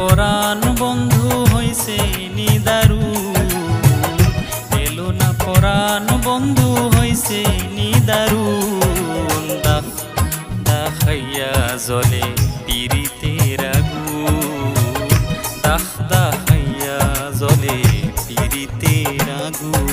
পরাণ বন্ধু হইছে নিদারু, এলো না পরাণ বন্ধু হইছে নিদারু। দাহ দাহাইয়া জলে পিরিতের আগুন, দাহ দাহাইয়া জলে পিরিতের আগুন।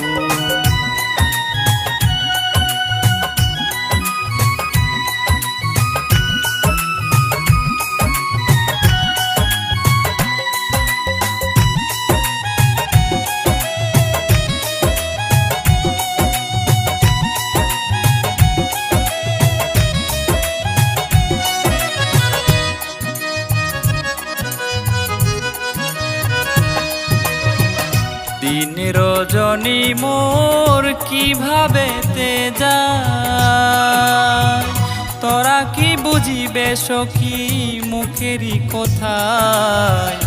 দিন রজনী মোর কিভাবে তে যায়, তোরা কি বুঝিবে সখী মুখেরই কথায়।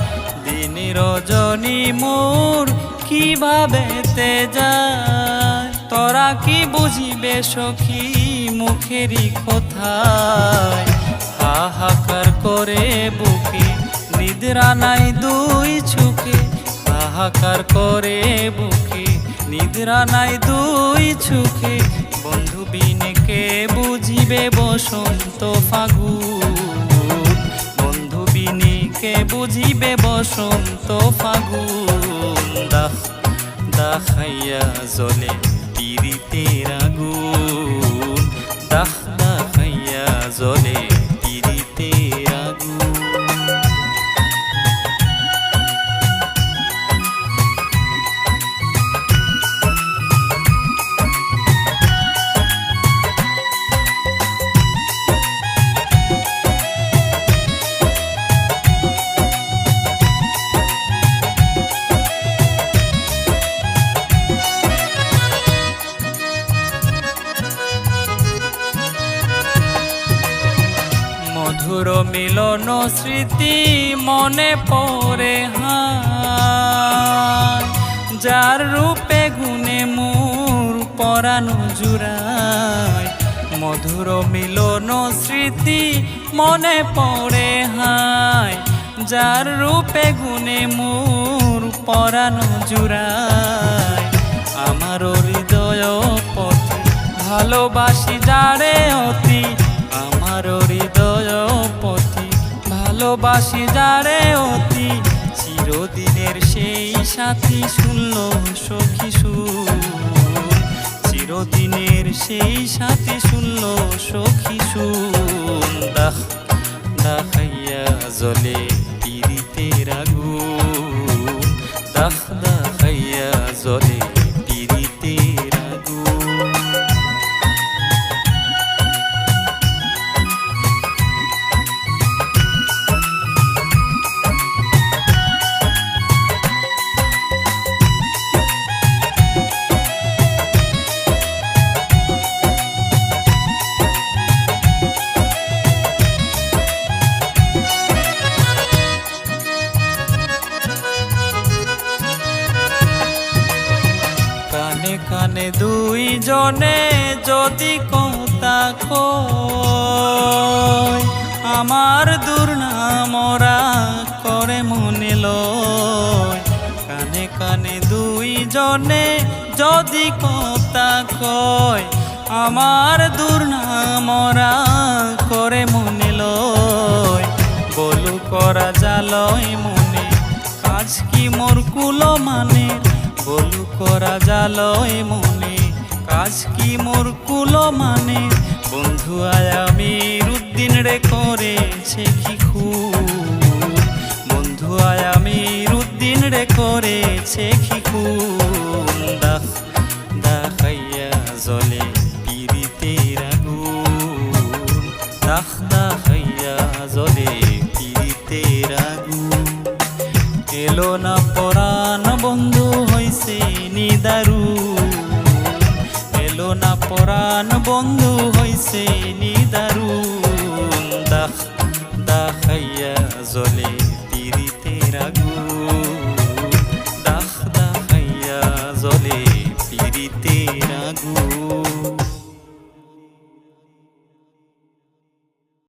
দিন রজনী মোর কিভাবে তে যায়, তোরা কি বুঝিবে সখী মুখেরই কথায়। হাহাকার করে বুকে নিদ্রা নাই দুই চোখে, হাহাকার করে বুকে নিদ্রা নাই দুই চোখে। বন্ধু বিনে কে বুঝিবে বসন্ত ফাগুন, বন্ধু বিনে কে বুঝিবে বসন্ত ফাগুন। দাহ দাহাইয়া জলে পিরিতের আগুন, দাহ দাহাইয়া জলে পিরিতের আগুন। মধুর মিলন স্মৃতি মনে পড়ে হায়, যার রূপে গুণে মোর পরাণ জুড়ায়। মধুর মিলন স্মৃতি মনে পড়ে হায়, যার রূপে গুণে মোর পরাণ জুড়ায়। আমার হৃদয় পথে ভালোবাসি যারে অতি, আমার হৃদয় পথে ভালোবাসি যারে অতি। চিরদিনের সেই সাথী শুনল সখী সুর, চিরদিনের সেই সাথী শুনল সখী সুর। দাহ দাহাইয়া জলে পিরিতের আগুন, দাহ দাহাইয়া জলে পিরিতের আগুন। কানে কানে দুই জনে যদি কথা কয়, আমার দুর্নামরা করে মনে লয়। কানে কানে দুই জনে যদি কথা কয়, আমার দুর্নামরা করে মনে লয়। বলু করা জালয় মনে কাজ কি মোর কুলো মানে, বলু করা জালয় মনে কাজ কি মোর কুলো মানে। বন্ধু আয়ামির উদ্দিন রে করেছে কি খুন, বন্ধু আয়ামির উদ্দিন রে করেছে কি খুন। দাহ দাহাইয়া জলে পিরিতের আগুন, দাহ দাহাইয়া জলে পিরিতের আগুন। এলো না পরাণ বন্ধু হইছে নিদারু, এলো না পরাণ বন্ধু হইছে